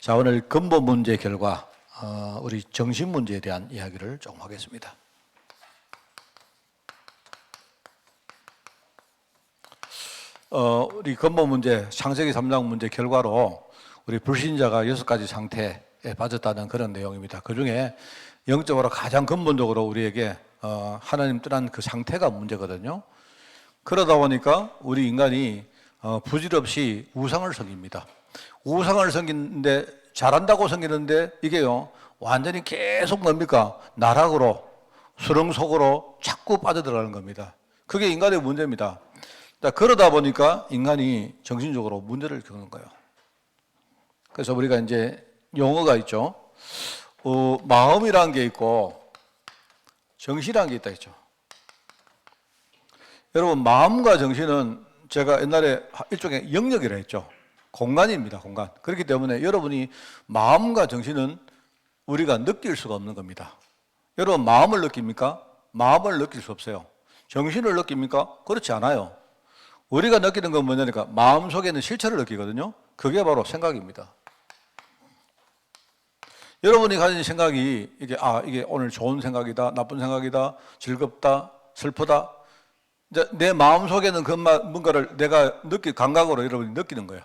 자, 오늘 근본 문제 결과, 우리 정신 문제에 대한 이야기를 좀 하겠습니다. 우리 근본 문제, 창세기 3장 문제 결과로 우리 불신자가 6가지 상태에 빠졌다는 그런 내용입니다. 그 중에 영적으로 가장 근본적으로 우리에게 하나님 떠난 그 상태가 문제거든요. 그러다 보니까 우리 인간이 부질없이 우상을 섬깁니다. 우상을 섬기는데 잘한다고 섬기는데 이게요 완전히 계속 뭡니까? 나락으로 수렁 속으로 자꾸 빠져들어가는 겁니다. 그게 인간의 문제입니다. 그러다 보니까 인간이 정신적으로 문제를 겪는 거예요. 그래서 우리가 이제 용어가 있죠. 마음이라는 게 있고 정신이라는 게 있다 했죠. 여러분, 마음과 정신은 제가 옛날에 일종의 영역이라 했죠. 공간입니다, 공간. 그렇기 때문에 여러분이 마음과 정신은 우리가 느낄 수가 없는 겁니다. 여러분, 마음을 느낍니까? 마음을 느낄 수 없어요. 정신을 느낍니까? 그렇지 않아요. 우리가 느끼는 건 뭐냐니까 마음 속에 있는 실체를 느끼거든요. 그게 바로 생각입니다. 여러분이 가진 생각이 이게 오늘 좋은 생각이다, 나쁜 생각이다, 즐겁다, 슬프다. 이제 내 마음 속에는 뭔가를 내가 감각으로 여러분이 느끼는 거예요.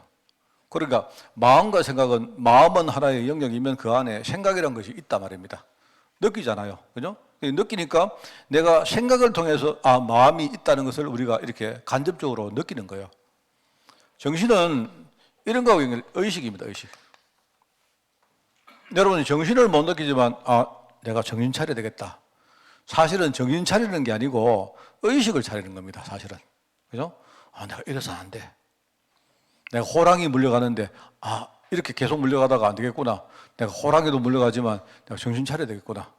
그러니까 마음과 생각은, 마음은 하나의 영역이면 그 안에 생각이라는 것이 있단 말입니다. 느끼잖아요. 그죠? 느끼니까 내가 생각을 통해서 마음이 있다는 것을 우리가 이렇게 간접적으로 느끼는 거예요. 정신은 이런 거하고 의식입니다. 의식. 여러분이 정신을 못 느끼지만 내가 정신 차려야 되겠다. 사실은 정신 차리는 게 아니고 의식을 차리는 겁니다. 사실은. 그죠? 내가 이래서는 안 돼. 내가 호랑이 물려가는데 이렇게 계속 물려가다가 안 되겠구나. 내가 호랑이도 물려가지만 내가 정신 차려야 되겠구나.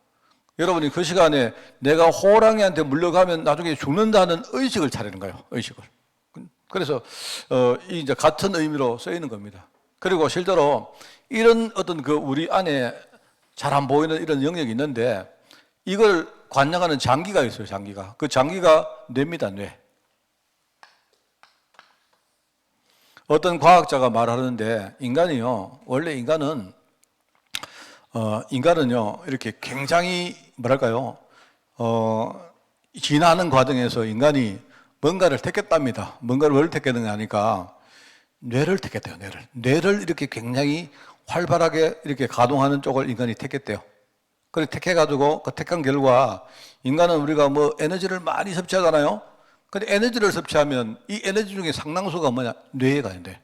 여러분이 그 시간에 내가 호랑이한테 물려가면 나중에 죽는다는 의식을 차리는 거예요. 의식을. 그래서 이제 같은 의미로 쓰이는 겁니다. 그리고 실제로 이런 어떤 우리 안에 잘 안 보이는 이런 영역이 있는데 이걸 관장하는 장기가 있어요. 장기가. 그 장기가 뇌입니다. 뇌. 어떤 과학자가 말하는데 원래 인간은요 이렇게 굉장히 진화하는 과정에서 인간이 뭔가를 택했답니다. 뭔가를 뭘 택했는가 하니까 뇌를 택했대요. 뇌를 이렇게 굉장히 활발하게 이렇게 가동하는 쪽을 인간이 택했대요. 그래 택해가지고 그 택한 결과 인간은 우리가 에너지를 많이 섭취하잖아요. 근데 에너지를 섭취하면 이 에너지 중에 상당수가 뭐냐? 뇌에 가는데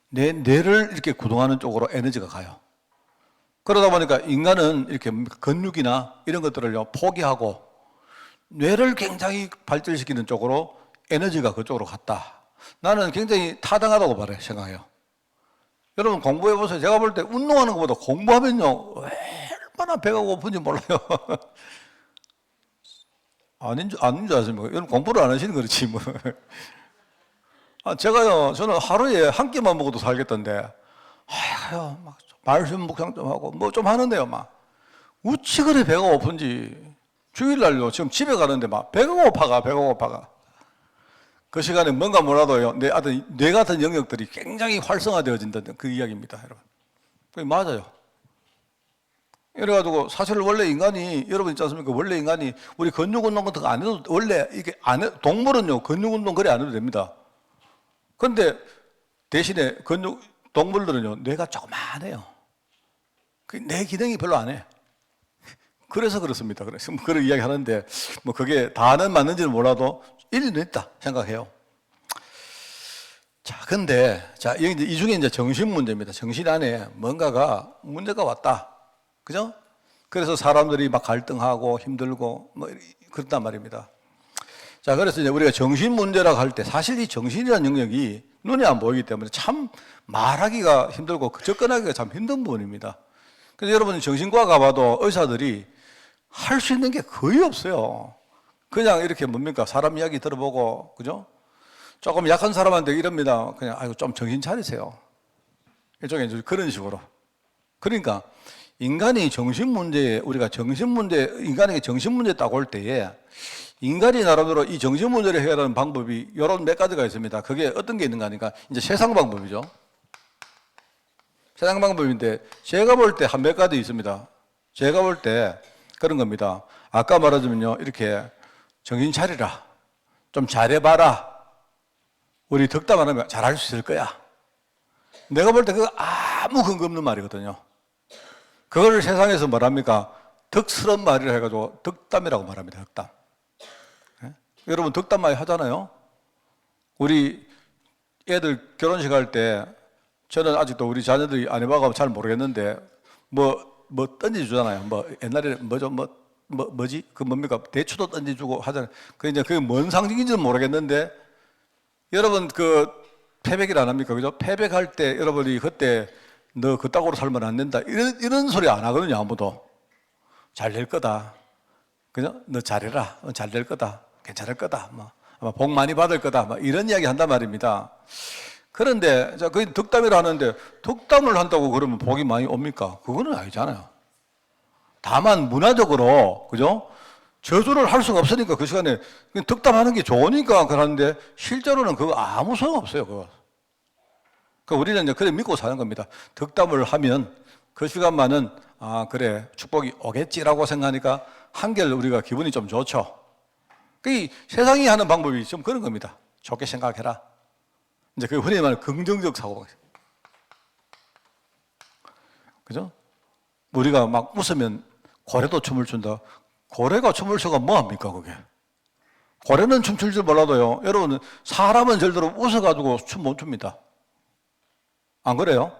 뇌를 이렇게 구동하는 쪽으로 에너지가 가요. 그러다 보니까 인간은 이렇게 근육이나 이런 것들을 포기하고 뇌를 굉장히 발달시키는 쪽으로 에너지가 그쪽으로 갔다. 나는 굉장히 타당하다고 생각해요. 여러분 공부해보세요. 제가 볼 때 운동하는 것보다 공부하면요 얼마나 배가 고픈지 몰라요. 아닌 줄 아십니까? 여러분 공부를 안 하시는 거지 뭐. 저는 하루에 한 끼만 먹어도 살겠던데 막 말씀 묵상 좀 하고 좀 하는데요 우치 그래 배가 고픈지. 주일날요 지금 집에 가는데 배가 고파가 그 시간에 뭔가 몰라도요 뇌 같은 영역들이 굉장히 활성화되어진다는 그 이야기입니다. 여러분 그게 맞아요. 이래가지고 사실 원래 인간이 여러분 있지 않습니까? 원래 인간이 우리 근육운동 같은 거 안 해도 원래 동물은요 근육운동 그래 안 해도 됩니다. 그런데 대신에 동물들은요 뇌가 조그만해요. 뇌 기능이 별로 안 해. 그래서 그렇습니다. 그래서 그런 이야기 하는데 그게 다는 맞는지는 몰라도 일리는 있다 생각해요. 근데 이 중에 이제 정신 문제입니다. 정신 안에 뭔가가 문제가 왔다. 그죠? 그래서 사람들이 갈등하고 힘들고 그렇단 말입니다. 그래서 이제 우리가 정신 문제라고 할 때 사실 이 정신이라는 영역이 눈에 안 보이기 때문에 참 말하기가 힘들고 접근하기가 참 힘든 부분입니다. 그래서 여러분 정신과 가봐도 의사들이 할 수 있는 게 거의 없어요. 그냥 이렇게 사람 이야기 들어보고, 그죠? 조금 약한 사람한테 이럽니다. 그냥 좀 정신 차리세요. 일종의 그런 식으로. 그러니까 인간이 우리가 인간에게 정신 문제 딱 올 때에 인간이 나름대로 이 정신 문제를 해결하는 방법이 이런 몇 가지가 있습니다. 그게 어떤 게 있는가 하니까 이제 세상 방법이죠. 세상 방법인데 제가 볼 때 한 몇 가지 있습니다. 제가 볼 때 그런 겁니다. 아까 말하자면요, 이렇게 정신 차리라, 좀 잘해봐라, 우리 덕담 안 하면 잘할 수 있을 거야. 내가 볼 때 그거 아무 근거 없는 말이거든요. 그걸 세상에서 뭐랍니까? 덕스러운 말이라 해가지고 덕담이라고 말합니다. 덕담. 예? 여러분 덕담 많이 하잖아요. 우리 애들 결혼식 할 때 저는 아직도 우리 자녀들이 안 해봐서 잘 모르겠는데 뭐 던져주잖아요. 뭐 옛날에 뭐지? 그 뭡니까? 대추도 던져주고 하잖아요. 그 이제 그게 뭔 상징인지는 모르겠는데 여러분 그 패백일 안 합니까? 그죠? 패백할 때 여러분이 그때 너 그따구로 살면 안 된다. 이런 소리 안 하거든요. 아무도. 잘 될 거다. 그죠? 너 잘해라. 잘 될 거다. 괜찮을 거다. 뭐 아마 복 많이 받을 거다. 뭐 이런 이야기 한단 말입니다. 그런데 자, 그 덕담이라 하는데 덕담을 한다고 그러면 복이 많이 옵니까? 그거는 아니잖아요. 다만 문화적으로 그죠? 저주를 할 수가 없으니까 그 시간에 덕담하는 게 좋으니까 그러는데 실제로는 그거 아무 소용 없어요. 그거. 그러니까 우리는 이제 그래 믿고 사는 겁니다. 덕담을 하면 그 시간만은 아 그래 축복이 오겠지라고 생각하니까 한결 우리가 기분이 좀 좋죠. 그 세상이 하는 방법이 좀 그런 겁니다. 좋게 생각해라. 이제 그 흔히 말하는 긍정적 사고방식. 그죠? 우리가 막 웃으면 고래도 춤을 춘다. 고래가 춤을 춰가 뭐합니까 그게? 고래는 춤출 줄 몰라도요. 여러분 사람은 절대로 웃어가지고 춤 못 춥니다. 안 그래요?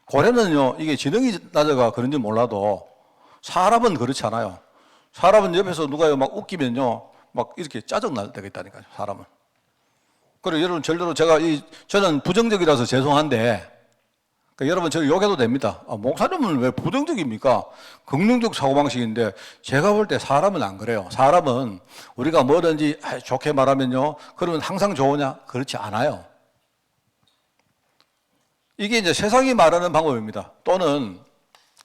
고래는요 이게 지능이 낮아가 그런지 몰라도 사람은 그렇지 않아요. 사람은 옆에서 누가 막 웃기면요 막 이렇게 짜증날 때가 있다니까요. 사람은. 그리고 여러분 절대로 저는 부정적이라서 죄송한데 그러니까 여러분 저를 욕해도 됩니다. 목사님은 왜 부정적입니까? 긍정적 사고방식인데 제가 볼 때 사람은 안 그래요. 사람은 우리가 뭐든지 좋게 말하면요 그러면 항상 좋으냐? 그렇지 않아요. 이게 이제 세상이 말하는 방법입니다. 또는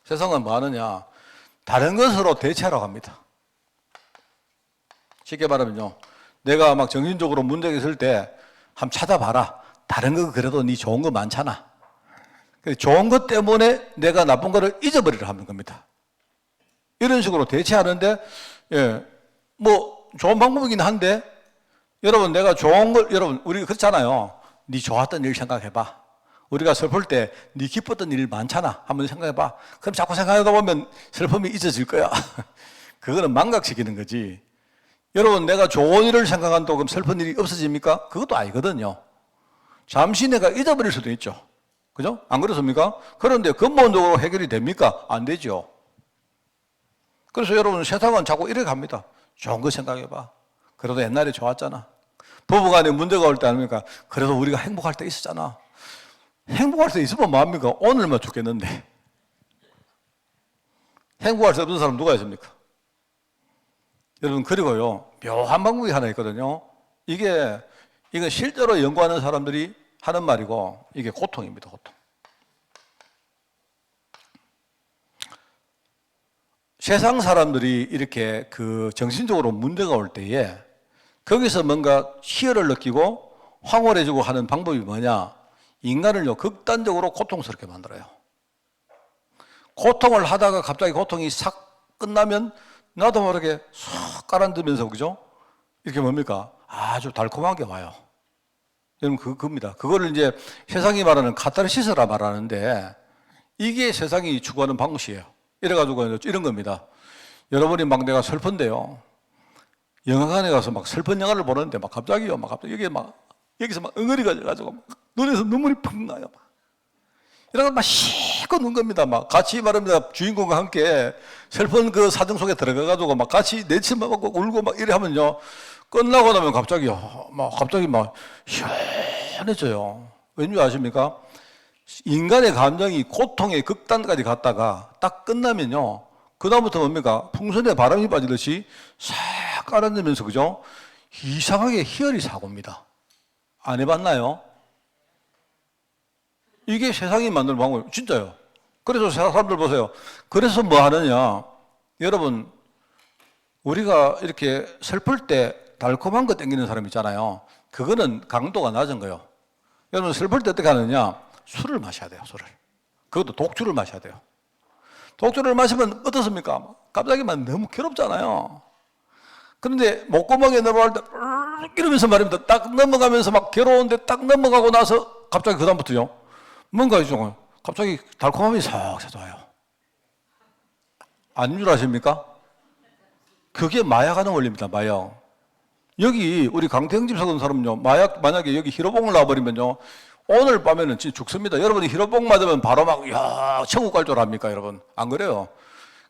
세상은 뭐 하느냐? 다른 것으로 대체하라고 합니다. 쉽게 말하면요. 내가 막 정신적으로 문제가 있을 때 한번 찾아봐라. 다른 거 그래도 네 좋은 거 많잖아. 좋은 것 때문에 내가 나쁜 거를 잊어버리려 하는 겁니다. 이런 식으로 대체하는데, 예, 뭐 좋은 방법이긴 한데, 여러분 내가 좋은 걸, 여러분 우리 그렇잖아요. 네 좋았던 일 생각해봐. 우리가 슬플 때 네 기뻤던 일 많잖아. 한번 생각해봐. 그럼 자꾸 생각하다 보면 슬픔이 잊어질 거야. 그거는 망각시키는 거지. 여러분 내가 좋은 일을 생각한다고 그럼 슬픈 일이 없어집니까? 그것도 아니거든요. 잠시 내가 잊어버릴 수도 있죠. 그죠? 안 그렇습니까? 그런데 근본적으로 해결이 됩니까? 안 되죠. 그래서 여러분 세상은 자꾸 이렇게 갑니다. 좋은 거 생각해봐. 그래도 옛날에 좋았잖아. 부부간에 문제가 올 때 아닙니까? 그래도 우리가 행복할 때 있었잖아. 행복할 때 있으면 뭐합니까? 오늘만 죽겠는데. 행복할 수 없는 사람 누가 있습니까? 여러분 그리고요 묘한 방법이 하나 있거든요. 이건 실제로 연구하는 사람들이 하는 말이고 이게 고통입니다. 고통. 세상 사람들이 이렇게 그 정신적으로 문제가 올 때에 거기서 뭔가 희열을 느끼고 황홀해지고 하는 방법이 뭐냐? 인간을요 극단적으로 고통스럽게 만들어요. 고통을 하다가 갑자기 고통이 싹 끝나면 나도 모르게 쏙 깔아들면서 그죠? 이렇게 뭡니까? 아주 달콤한 게 와요. 여러분 그겁니다. 그거를 이제 세상이 말하는 카타르시스라 말하는데 이게 세상이 추구하는 방식이에요. 이래가지고 이런 겁니다. 여러분이 막 내가 슬픈데요. 영화관에 가서 막 슬픈 영화를 보는데 막 갑자기 여기서 막 응어리가 져가지고 막 눈에서 눈물이 푹 나요. 이런 걸 막 실컷 눈 겁니다. 막 같이 말합니다. 주인공과 함께 슬픈 그 사정 속에 들어가가지고 막 같이 내치만 먹고 울고 막 이래 하면요. 끝나고 나면 갑자기 막 시원해져요. 왠지 아십니까? 인간의 감정이 고통의 극단까지 갔다가 딱 끝나면요. 그다음부터 뭡니까? 풍선에 바람이 빠지듯이 싹 깔아내면서 그죠? 이상하게 희열이 사고입니다. 안 해봤나요? 이게 세상이 만드는 방법이에요. 진짜요. 그래서 사람들 보세요. 그래서 뭐 하느냐. 여러분, 우리가 이렇게 슬플 때 달콤한 거 땡기는 사람 있잖아요. 그거는 강도가 낮은 거예요. 여러분, 슬플 때 어떻게 하느냐. 술을 마셔야 돼요, 술을. 그것도 독주를 마셔야 돼요. 독주를 마시면 어떻습니까? 갑자기 막 너무 괴롭잖아요. 그런데 목구멍에 넘어갈 때 이러면서 말입니다. 딱 넘어가면서 막 괴로운데 딱 넘어가고 나서 갑자기 그다음부터요. 뭔가 좀 갑자기 달콤함이 싹 찾아와요. 아닌 줄 아십니까? 그게 마약하는 원리입니다. 마약. 여기 우리 강태형 집사 같은 사람은요. 마약 만약에 여기 히로봉을 놔버리면요. 오늘 밤에는 진짜 죽습니다. 여러분이 히로봉 맞으면 바로 막 야 천국 갈 줄 압니까 여러분? 안 그래요?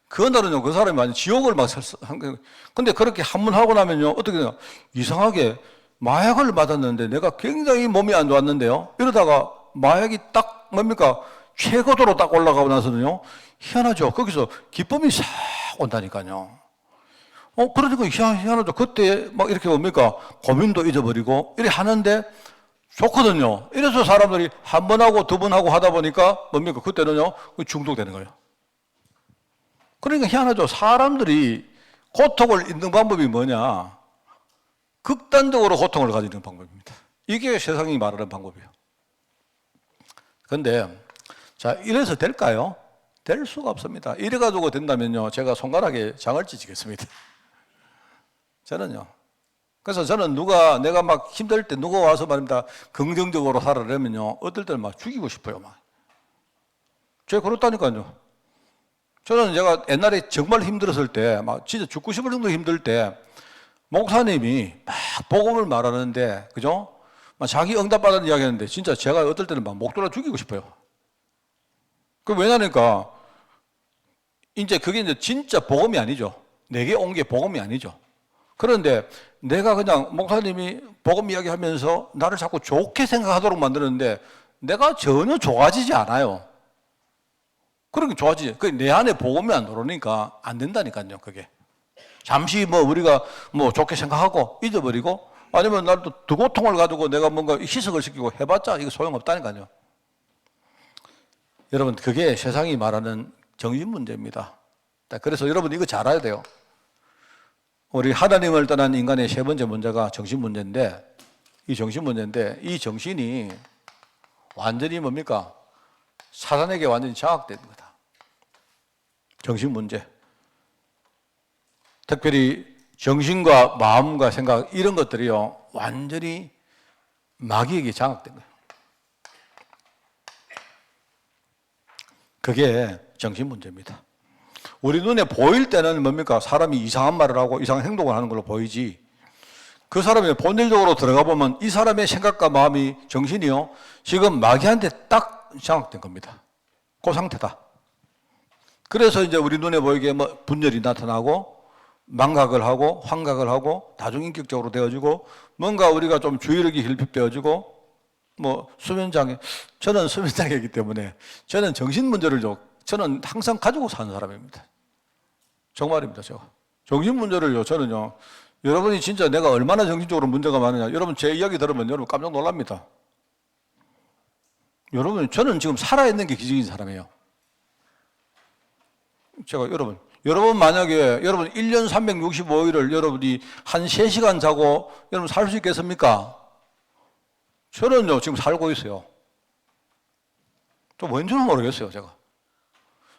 그날은요 그 사람이 완전 지옥을 막 근데 그렇게 한 번 하고 나면요 어떻게 돼요? 이상하게 마약을 맞았는데 내가 굉장히 몸이 안 좋았는데요. 이러다가 마약이 딱 뭡니까? 최고도로 딱 올라가고 나서는요 희한하죠. 거기서 기쁨이 싹 온다니까요. 그러니까 희한하죠. 그때 막 이렇게 뭡니까? 고민도 잊어버리고 이렇게 하는데 좋거든요. 이래서 사람들이 한 번 하고 두 번 하고 하다 보니까 뭡니까? 그때는요 중독되는 거예요. 그러니까 희한하죠. 사람들이 고통을 잊는 방법이 뭐냐? 극단적으로 고통을 가지는 방법입니다. 이게 세상이 말하는 방법이에요. 그런데 자 이래서 될까요? 될 수가 없습니다. 이래가지고 된다면요 제가 손가락에 장을 찢겠습니다. 저는요. 그래서 저는 내가 막 힘들 때 누가 와서 말입니다. 긍정적으로 살아내면요. 어떨 때는 막 죽이고 싶어요. 막. 제가 그렇다니까요. 저는 제가 옛날에 정말 힘들었을 때, 막 진짜 죽고 싶을 정도로 힘들 때, 목사님이 막 복음을 말하는데, 그죠? 막 자기 응답받은 이야기 하는데, 진짜 제가 어떨 때는 막 목 돌아 죽이고 싶어요. 왜냐니까, 이제 그게 이제 진짜 복음이 아니죠. 내게 온 게 복음이 아니죠. 그런데 내가 그냥 목사님이 복음 이야기 하면서 나를 자꾸 좋게 생각하도록 만드는데, 내가 전혀 좋아지지 않아요. 그러니까 좋아지지. 내 안에 복음이 안 들어오니까 안 된다니까요, 그게. 잠시 우리가 좋게 생각하고 잊어버리고 아니면 나도 두 고통을 가지고 내가 뭔가 희석을 시키고 해봤자 이거 소용없다니까요. 여러분, 그게 세상이 말하는 정신 문제입니다. 그래서 여러분 이거 잘 알아야 돼요. 우리 하나님을 떠난 인간의 세 번째 문제가 정신 문제인데 이 정신이 완전히 뭡니까? 사단에게 완전히 장악된 거다. 정신 문제. 특별히 정신과 마음과 생각 이런 것들이요 완전히 마귀에게 장악된 거예요. 그게 정신 문제입니다. 우리 눈에 보일 때는 뭡니까? 사람이 이상한 말을 하고 이상한 행동을 하는 걸로 보이지 그 사람의 본질적으로 들어가 보면 이 사람의 생각과 마음이 정신이요 지금 마귀한테 딱 장악된 겁니다. 그 상태다. 그래서 이제 우리 눈에 보이게 분열이 나타나고 망각을 하고 환각을 하고 다중인격적으로 되어지고 뭔가 우리가 좀 주의력이 결핍되어지고 수면장애. 저는 수면장애이기 때문에 저는 정신 문제를 저는 항상 가지고 사는 사람입니다. 정말입니다, 제가. 정신 문제를요, 저는요, 여러분이 진짜 내가 얼마나 정신적으로 문제가 많으냐, 여러분 제 이야기 들으면 여러분 깜짝 놀랍니다. 여러분, 저는 지금 살아있는 게 기적인 사람이에요. 제가 여러분 만약에 여러분 1년 365일을 여러분이 한 3시간 자고 여러분 살 수 있겠습니까? 저는요, 지금 살고 있어요. 좀 왠지는 모르겠어요, 제가.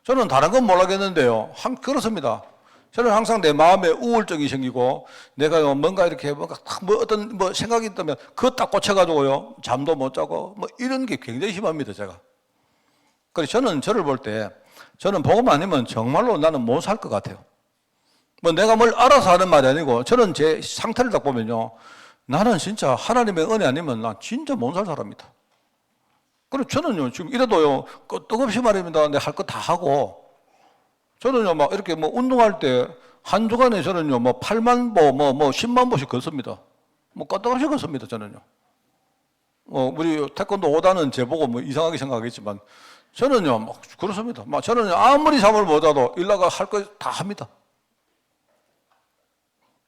저는 다른 건 모르겠는데요. 그렇습니다. 저는 항상 내 마음에 우울증이 생기고 내가 뭔가 이렇게 어떤 생각이 있다면 그거 딱 꽂혀가지고요. 잠도 못 자고 이런 게 굉장히 심합니다, 제가. 그래서 저는 저를 볼 때 저는 복음 아니면 정말로 나는 못 살 것 같아요. 내가 뭘 알아서 하는 말이 아니고 저는 제 상태를 딱 보면요. 나는 진짜 하나님의 은혜 아니면 난 진짜 못 살 사람이다. 그리고 저는요, 지금 이래도요, 끄떡없이 말입니다. 내가 할 거 다 하고, 저는요, 이렇게 운동할 때, 한 주간에 저는요, 8만 보, 10만 보씩 걷습니다. 끄떡없이 걷습니다, 저는요. 우리 태권도 5단은 제보고 이상하게 생각하겠지만, 저는요, 그렇습니다. 저는요, 아무리 잠을 못 자도 일나가 할 거 다 합니다.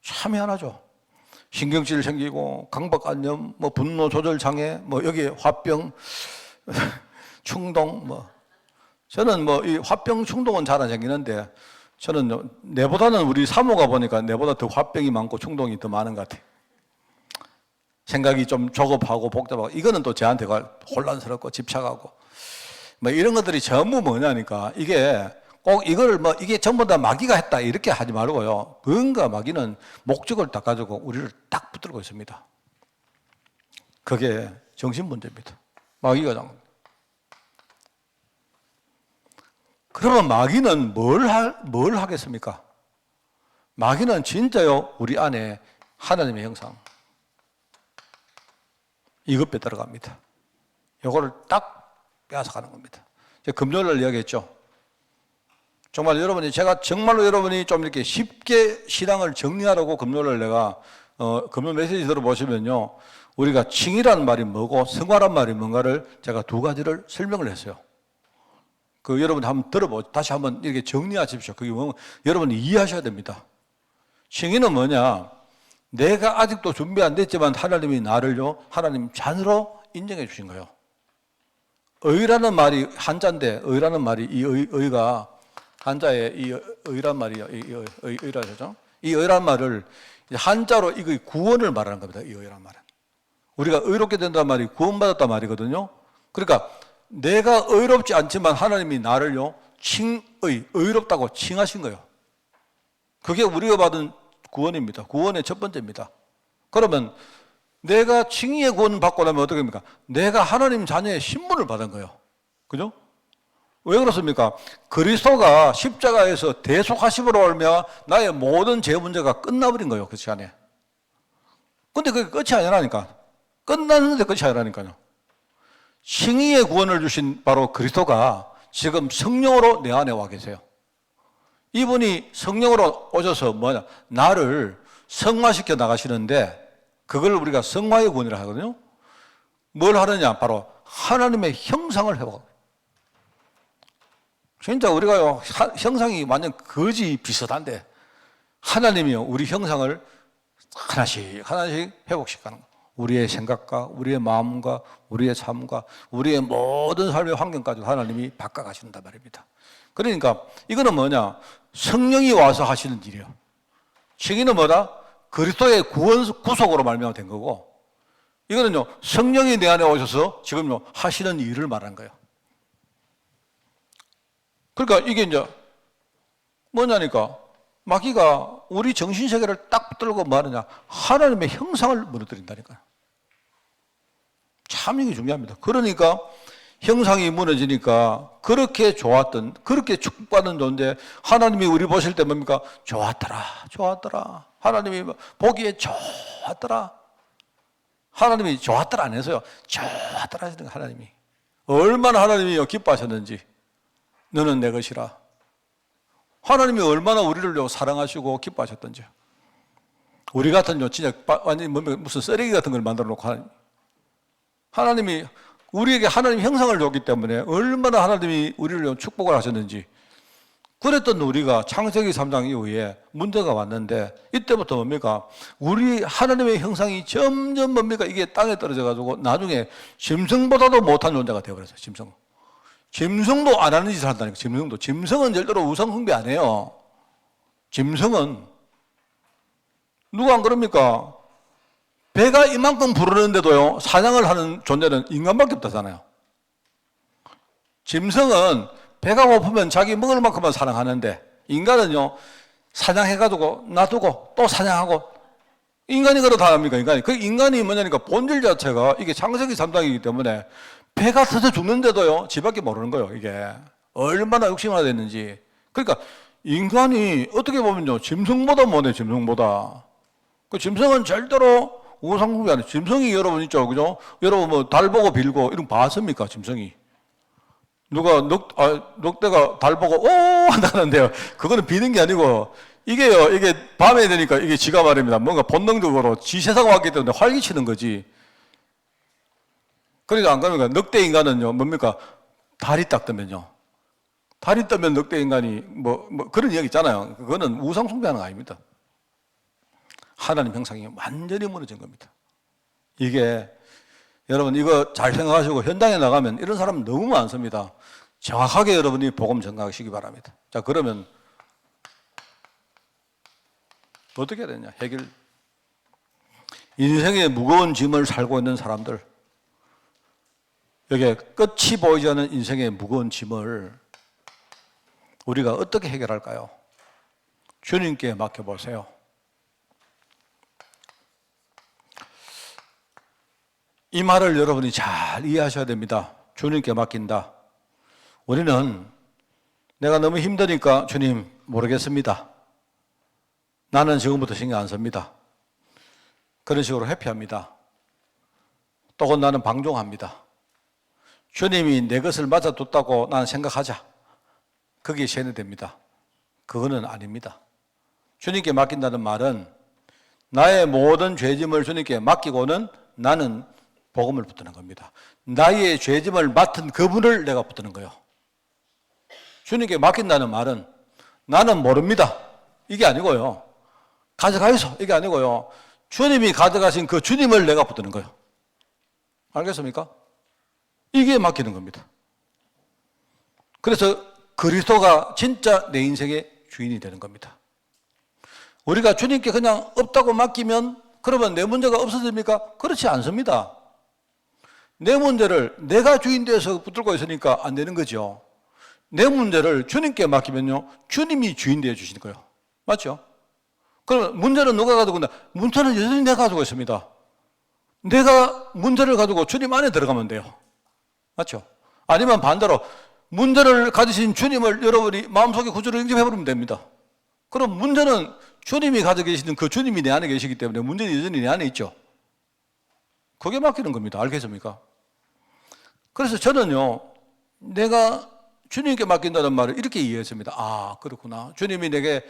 참 희한하죠. 신경질 생기고, 강박관념, 분노 조절 장애, 여기에 화병, 충동, 저는 이 화병, 충동은 잘 안 생기는데, 저는 내보다는 우리 사모가 보니까 내보다 더 화병이 많고 충동이 더 많은 것 같아요. 생각이 좀 조급하고 복잡하고, 이거는 또 저한테가 혼란스럽고 집착하고, 뭐 이런 것들이 전부 뭐냐니까 이게 꼭 이걸 뭐 이게 전부 다 마귀가 했다 이렇게 하지 말고요. 뭔가 마귀는 목적을 딱 가지고 우리를 딱 붙들고 있습니다. 그게 정신 문제입니다. 마귀가 장. 그러면 마귀는 뭘 하겠습니까? 마귀는 진짜요 우리 안에 하나님의 형상 이것 빼들어갑니다. 이거를 딱 빼앗아가는 겁니다. 제가 금요일날 이야기했죠. 정말 제가 정말로 여러분이 좀 이렇게 쉽게 신앙을 정리하라고 금요일날 내가 금요 메시지 들어보시면요. 우리가 칭이라는 말이 뭐고 성화란 말이 뭔가를 제가 두 가지를 설명을 했어요. 여러분 한번 다시 한번 이렇게 정리하십시오. 그게 뭐 여러분이 이해하셔야 됩니다. 칭의는 뭐냐? 내가 아직도 준비 안 됐지만 하나님이 나를요, 하나님 자녀로 인정해 주신 거예요. 의라는 말이 한자인데, 의라는 말이 이 의가 한자의 이 의란 말이요, 의라죠. 이 의란 말을 한자로 이 구원을 말하는 겁니다. 이 의란 말은. 우리가 의롭게 된다는 말이 구원받았단 말이거든요. 그러니까 내가 의롭지 않지만 하나님이 나를요, 의롭다고 칭하신 거예요. 그게 우리가 받은 구원입니다. 구원의 첫 번째입니다. 그러면 내가 칭의의 구원을 받고 나면 어떻게 됩니까? 내가 하나님 자녀의 신분을 받은 거예요. 그죠? 왜 그렇습니까? 그리스도가 십자가에서 대속하심으로 말미암아 나의 모든 죄 문제가 끝나버린 거예요. 그 시간에. 근데 그게 끝이 아니라니까. 끝났는데 끝이 아니라니까요. 칭의의 구원을 주신 바로 그리스도가 지금 성령으로 내 안에 와 계세요. 이분이 성령으로 오셔서 나를 성화시켜 나가시는데 그걸 우리가 성화의 구원이라 하거든요. 뭘 하느냐? 바로 하나님의 형상을 회복하고. 진짜 우리가요, 형상이 완전 거지 비슷한데 하나님이요, 우리 형상을 하나씩 회복시키는 거예요. 우리의 생각과 우리의 마음과 우리의 삶과 우리의 모든 삶의 환경까지 하나님이 바꿔가신단 말입니다. 그러니까 이거는 뭐냐? 성령이 와서 하시는 일이에요. 칭의는 뭐다? 그리스도의 구속으로 말미암아 된 거고, 이거는요 성령이 내 안에 오셔서 지금요 하시는 일을 말하는 거예요. 그러니까 이게 이제 뭐냐니까 마귀가 우리 정신세계를 딱 붙들고 뭐 하느냐? 하나님의 형상을 무너뜨린다니까요. 참 이게 중요합니다. 그러니까 형상이 무너지니까 그렇게 좋았던, 그렇게 축복받는 존재, 하나님이 우리 보실 때 뭡니까? 좋았더라. 하나님이 보기에 좋았더라. 하나님이 좋았더라 안 해서요. 좋았더라 하시는 하나님이. 얼마나 하나님이 기뻐하셨는지. 너는 내 것이라. 하나님이 얼마나 우리를 사랑하시고 기뻐하셨던지. 우리 같은 진짜 완전히 무슨 쓰레기 같은 걸 만들어 놓고 하나님이 우리에게 하나님 형상을 줬기 때문에 얼마나 하나님이 우리를 축복을 하셨는지. 그랬던 우리가 창세기 3장 이후에 문제가 왔는데 이때부터 뭡니까? 우리 하나님의 형상이 점점 뭡니까? 이게 땅에 떨어져 가지고 나중에 짐승보다도 못한 존재가 되어버렸어요. 짐승도 안 하는 짓을 한다니까. 짐승은 절대로 우상 숭배 안 해요. 짐승은 누가 안 그럽니까? 배가 이만큼 부르는데도요 사냥을 하는 존재는 인간밖에 없다잖아요. 짐승은 배가 고프면 자기 먹을 만큼만 사냥하는데 인간은요 사냥해가지고 놔두고 또 사냥하고. 인간이 그렇다 합니까? 인간이 뭐냐니까 본질 자체가 이게 창세기 3장이기 때문에 배가 터져 죽는데도요 지밖에 모르는 거예요. 이게 얼마나 욕심이 됐는지. 그러니까 인간이 어떻게 보면요 짐승보다 못해. 짐승보다. 그 짐승은 절대로 우상숭배 안 해요. 짐승이 여러분 있죠, 그죠? 여러분 뭐 달 보고 빌고 이런 거 봤습니까? 짐승이. 누가 늑대가 달 보고 오 한다는데요. 그거는 비는 게 아니고 이게 밤에 되니까 이게 지가 말입니다. 뭔가 본능적으로 지 세상 왔기 때문에 활기치는 거지. 그러니까 안 그러니까 늑대 인간은요 뭡니까? 달이 딱 뜨면요. 달이 뜨면 늑대 인간이 뭐 그런 이야기 있잖아요. 그거는 우상 숭배하는 거 아닙니다. 하나님 형상이 완전히 무너진 겁니다. 이게 여러분 이거 잘 생각하시고 현장에 나가면 이런 사람 너무 많습니다. 정확하게 여러분이 복음 전가하시기 바랍니다. 자, 그러면 어떻게 해야 되냐? 해결. 인생의 무거운 짐을 살고 있는 사람들, 여기에 끝이 보이지 않는 인생의 무거운 짐을 우리가 어떻게 해결할까요? 주님께 맡겨보세요. 이 말을 여러분이 잘 이해하셔야 됩니다. 주님께 맡긴다. 우리는 내가 너무 힘드니까 주님 모르겠습니다. 나는 지금부터 신경 안 씁니다. 그런 식으로 회피합니다. 또는 나는 방종합니다. 주님이 내 것을 맞아뒀다고 나는 생각하자. 그게 세뇌됩니다. 그거는 아닙니다. 주님께 맡긴다는 말은 나의 모든 죄짐을 주님께 맡기고는 나는 복음을 붙드는 겁니다. 나의 죄짐을 맡은 그분을 내가 붙드는 거예요. 주님께 맡긴다는 말은 나는 모릅니다. 이게 아니고요. 가져가이소. 이게 아니고요. 주님이 가져가신 그 주님을 내가 붙드는 거예요. 알겠습니까? 이게 맡기는 겁니다. 그래서 그리스도가 진짜 내 인생의 주인이 되는 겁니다. 우리가 주님께 그냥 없다고 맡기면 그러면 내 문제가 없어집니까? 그렇지 않습니다. 내 문제를 내가 주인 되어서 붙들고 있으니까 안 되는 거죠. 내 문제를 주님께 맡기면요, 주님이 주인 되어 주시는 거예요. 맞죠? 그러면 문제는 누가 가지고 있나? 문제는 여전히 내가 가지고 있습니다. 내가 문제를 가지고 주님 안에 들어가면 돼요. 맞죠? 아니면 반대로 문제를 가지신 주님을 여러분이 마음속에 구주로 영접해버리면 됩니다. 그럼 문제는 주님이 가지고 계시는 그 주님이 내 안에 계시기 때문에 문제는 여전히 내 안에 있죠. 그게 맡기는 겁니다. 알겠습니까? 그래서 저는요, 내가 주님께 맡긴다는 말을 이렇게 이해했습니다. 아, 그렇구나. 주님이 내게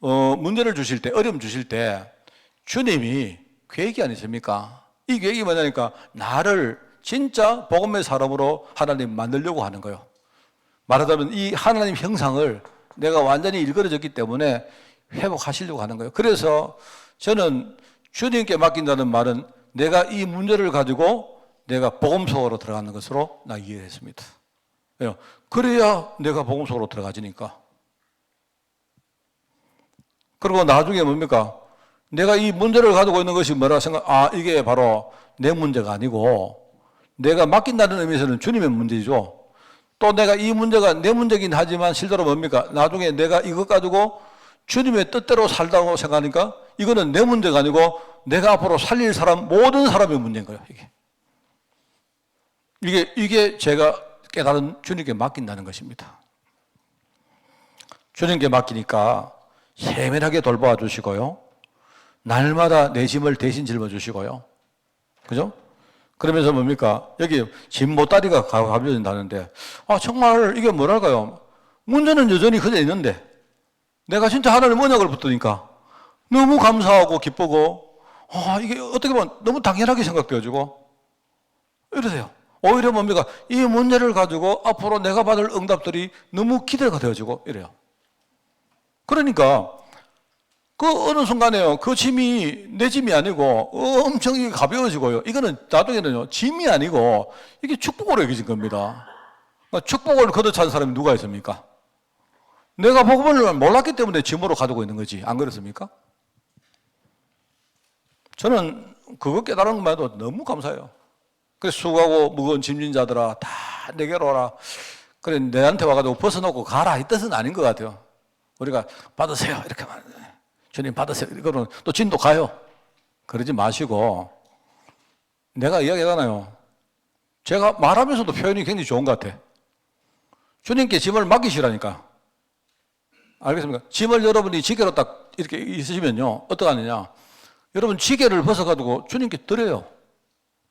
문제를 주실 때, 어려움 주실 때 주님이 계획이 아니십니까? 이 계획이 뭐냐니까 나를 진짜 복음의 사람으로 하나님 만들려고 하는 거예요. 말하자면 이 하나님 형상을 내가 완전히 일그러졌기 때문에 회복하시려고 하는 거예요. 그래서 저는 주님께 맡긴다는 말은 내가 이 문제를 가지고 내가 복음 속으로 들어가는 것으로 나 이해했습니다. 왜요? 그래야 내가 복음 속으로 들어가지니까. 그리고 나중에 뭡니까? 내가 이 문제를 가지고 있는 것이 뭐라 생각, 이게 바로 내 문제가 아니고 내가 맡긴다는 의미에서는 주님의 문제죠. 또 내가 이 문제가 내 문제긴 하지만 실제로 뭡니까? 나중에 내가 이것 가지고 주님의 뜻대로 살다고 생각하니까 이거는 내 문제가 아니고 내가 앞으로 살릴 사람, 모든 사람의 문제인 거예요, 이게 제가 깨달은 주님께 맡긴다는 것입니다. 주님께 맡기니까 세밀하게 돌보아 주시고요. 날마다 내 짐을 대신 짊어주시고요. 그죠? 그러면서 뭡니까? 여기 짐 보따리가 가벼워진다는데, 정말 이게 뭐랄까요? 문제는 여전히 그대 있는데, 내가 진짜 하나님 언약을 붙드니까 너무 감사하고 기쁘고, 이게 어떻게 보면 너무 당연하게 생각되어지고, 이러세요. 오히려 뭡니까? 이 문제를 가지고 앞으로 내가 받을 응답들이 너무 기대가 되어지고, 이래요. 그러니까, 그 어느 순간에요. 그 짐이 내 짐이 아니고 엄청 가벼워지고요. 이거는 나중에는요, 짐이 아니고 이게 축복으로 여겨진 겁니다. 그러니까 축복을 거둬찬 사람이 누가 있습니까? 내가 복음을 몰랐기 때문에 짐으로 가지고 있는 거지. 안 그렇습니까? 저는 그거 깨달은 것만 해도 너무 감사해요. 그래서 수고하고 무거운 짐진 자들아 다 내게로 와라. 그래 내한테 와가지고 벗어놓고 가라 이 뜻은 아닌 것 같아요. 우리가 받으세요 이렇게 말해요. 주님 받으세요. 이거는 또 진도 가요. 그러지 마시고 내가 이야기하잖아요. 제가 말하면서도 표현이 굉장히 좋은 것 같아. 주님께 짐을 맡기시라니까. 알겠습니까? 짐을 여러분이 지게로 딱 이렇게 있으시면요. 어떻게 하느냐. 여러분 지게를 벗어가지고 주님께 드려요.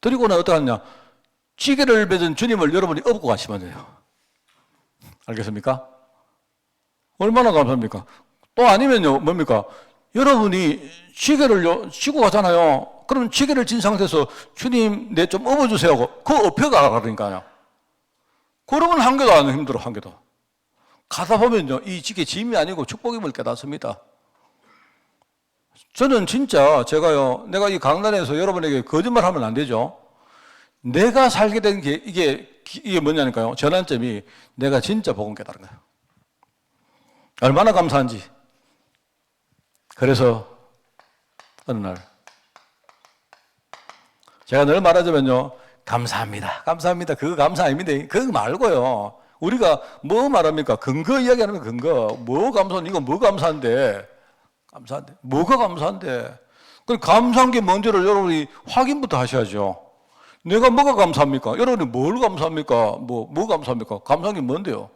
드리고는 어떻게 하느냐. 지게를 맺은 주님을 여러분이 업고 가시면 돼요. 알겠습니까? 얼마나 감사합니까? 또 아니면요. 뭡니까? 여러분이 지게를 지고 가잖아요. 그럼 지게를 진 상태에서 주님 내 좀 업어주세요 하고 그 업혀가라니까요. 그러면 한 개도 안 힘들어. 한 개도. 가다 보면요. 이 지게 짐이 아니고 축복임을 깨닫습니다. 저는 진짜 제가요. 내가 이 강단에서 여러분에게 거짓말하면 안 되죠. 내가 살게 된 게 이게 뭐냐니까요. 전환점이 내가 진짜 복음 깨달은 거예요. 얼마나 감사한지. 그래서 어느 날 제가 늘 말하자면요. 감사합니다. 감사합니다. 그거 감사 아닙니다. 그거 말고요. 우리가 뭐 말합니까? 근거 이야기하는 거 근거. 뭐 감사한데? 이거 뭐 감사한데? 감사한데? 뭐가 감사한데? 그 감사한 게 뭔지를 여러분이 확인부터 하셔야죠. 내가 뭐가 감사합니까? 여러분이 뭘 감사합니까? 뭐 감사합니까? 감사한 게 뭔데요?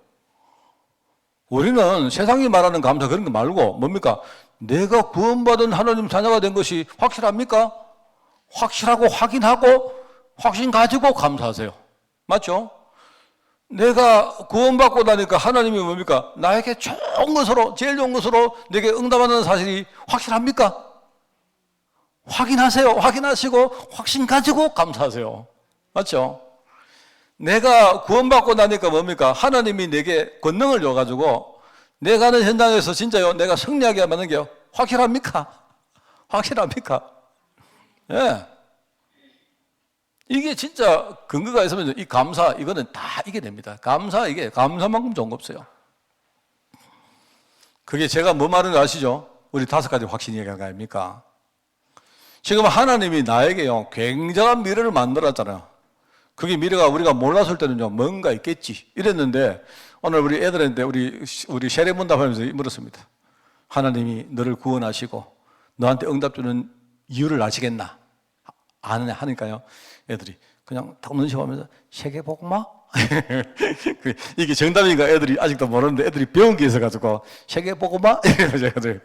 우리는 세상이 말하는 감사 그런 거 말고 뭡니까? 내가 구원받은 하나님 자녀가 된 것이 확실합니까? 확실하고 확인하고 확신 가지고 감사하세요. 맞죠? 내가 구원받고 나니까 하나님이 뭡니까? 나에게 좋은 것으로, 제일 좋은 것으로 내게 응답하는 사실이 확실합니까? 확인하세요. 확인하시고 확신 가지고 감사하세요. 맞죠? 내가 구원받고 나니까 뭡니까? 하나님이 내게 권능을 줘가지고 내가 하는 현장에서 진짜요, 내가 승리하게 하는 게 확실합니까? 확실합니까? 예. 이게 진짜 근거가 있으면 이 감사, 이거는 다 이게 됩니다. 감사, 이게 감사만큼 좋은 거 없어요. 그게 제가 뭐 말하는 거 아시죠? 우리 5가지 확신 얘기하는 거 아닙니까? 지금 하나님이 나에게요, 굉장한 미래를 만들었잖아요. 그게 미래가 우리가 몰랐을 때는요, 뭔가 있겠지. 이랬는데, 오늘 우리 애들한테 우리 세례문답하면서 물었습니다. 하나님이 너를 구원하시고, 너한테 응답 주는 이유를 아시겠나? 아느냐 하니까요, 애들이 그냥 딱 눈치보면서 세계복음화? 이게 정답인가 애들이 아직도 모르는데 애들이 배운 게 있어가지고 세계복음화? 이래가지고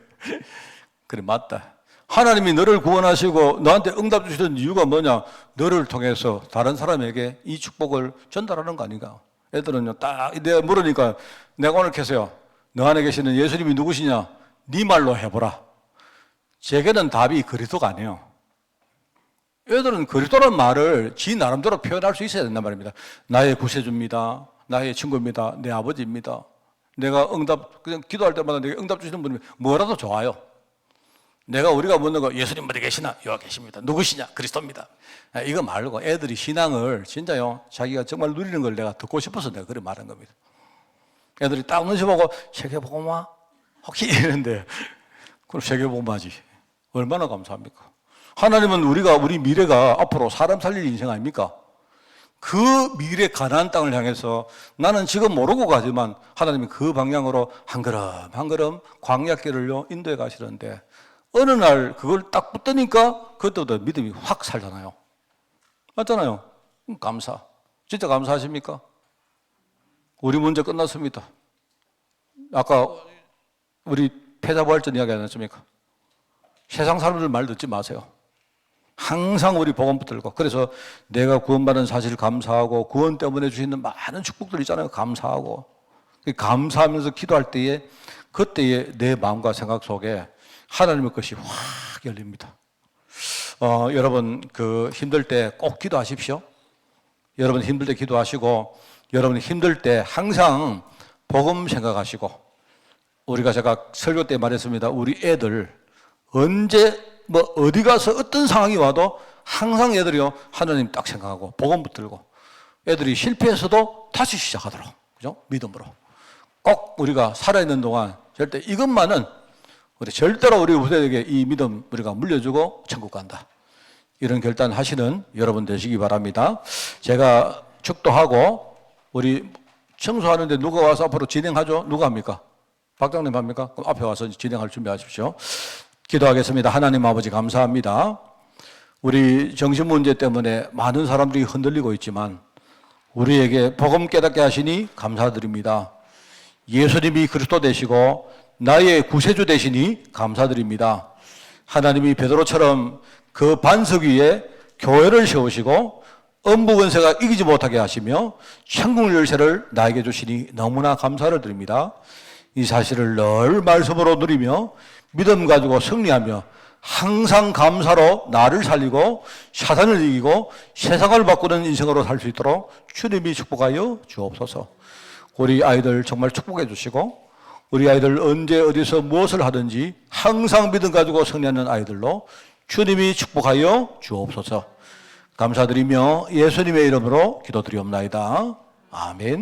그래, 맞다. 하나님이 너를 구원하시고 너한테 응답 주시는 이유가 뭐냐? 너를 통해서 다른 사람에게 이 축복을 전달하는 거 아닌가? 애들은요, 딱 내가 물으니까 내가 오늘 캐서요, 너 안에 계시는 예수님이 누구시냐? 네 말로 해보라. 제게는 답이 그리스도가 아니에요. 애들은 그리스도라는 말을 지 나름대로 표현할 수 있어야 된단 말입니다. 나의 구세주입니다. 나의 친구입니다. 내 아버지입니다. 내가 그냥 기도할 때마다 내게 응답 주시는 분이 뭐라도 좋아요. 우리가 묻는 거, 예수님 어디 계시나? 여기 계십니다. 누구시냐? 그리스도입니다. 이거 말고 애들이 신앙을 진짜요, 자기가 정말 누리는 걸 내가 듣고 싶어서 내가 그렇게 말한 겁니다. 애들이 딱 눈치 보고 세계복음화? 혹시 이러는데, 그럼 세계복음화지. 얼마나 감사합니까? 하나님은 우리 미래가 앞으로 사람 살릴 인생 아닙니까? 그 미래 가나안 땅을 향해서 나는 지금 모르고 가지만 하나님이 그 방향으로 한 걸음 한 걸음 광야길을요 인도해 가시는데, 어느 날 그걸 딱 붙으니까 그때부터 믿음이 확 살잖아요. 맞잖아요. 감사. 진짜 감사하십니까? 우리 문제 끝났습니다. 아까 우리 패자부활전 이야기 안 했습니까? 세상 사람들 말 듣지 마세요. 항상 우리 복음 붙들고, 그래서 내가 구원받은 사실 감사하고 구원 때문에 주시는 많은 축복들 있잖아요. 감사하고 감사하면서 기도할 때에 그때에 내 마음과 생각 속에 하나님의 것이 확 열립니다. 여러분 힘들 때 꼭 기도하십시오. 여러분 힘들 때 기도하시고, 여러분 힘들 때 항상 복음 생각하시고, 제가 설교 때 말했습니다. 우리 애들 언제 어디 가서 어떤 상황이 와도 항상 애들이요, 하나님 딱 생각하고 복음 붙들고, 애들이 실패해서도 다시 시작하도록, 그죠? 믿음으로 꼭 우리가 살아있는 동안 절대 이것만은 절대로 우리 후대에게 이 믿음 우리가 물려주고 천국 간다, 이런 결단 하시는 여러분 되시기 바랍니다. 제가 축도하고 우리 청소하는데 누가 와서 앞으로 진행하죠? 누가 합니까? 박장님 합니까? 그럼 앞에 와서 진행할 준비하십시오. 기도하겠습니다. 하나님 아버지, 감사합니다. 우리 정신 문제 때문에 많은 사람들이 흔들리고 있지만 우리에게 복음 깨닫게 하시니 감사드립니다. 예수님이 그리스도 되시고 나의 구세주 되시니 감사드립니다. 하나님이 베드로처럼 그 반석 위에 교회를 세우시고 음부권세가 이기지 못하게 하시며 천국 열쇠를 나에게 주시니 너무나 감사를 드립니다. 이 사실을 늘 말씀으로 누리며 믿음 가지고 승리하며 항상 감사로 나를 살리고 사단을 이기고 세상을 바꾸는 인생으로 살 수 있도록 주님이 축복하여 주옵소서. 우리 아이들 정말 축복해 주시고, 우리 아이들 언제 어디서 무엇을 하든지 항상 믿음 가지고 승리하는 아이들로 주님이 축복하여 주옵소서. 감사드리며 예수님의 이름으로 기도드리옵나이다. 아멘.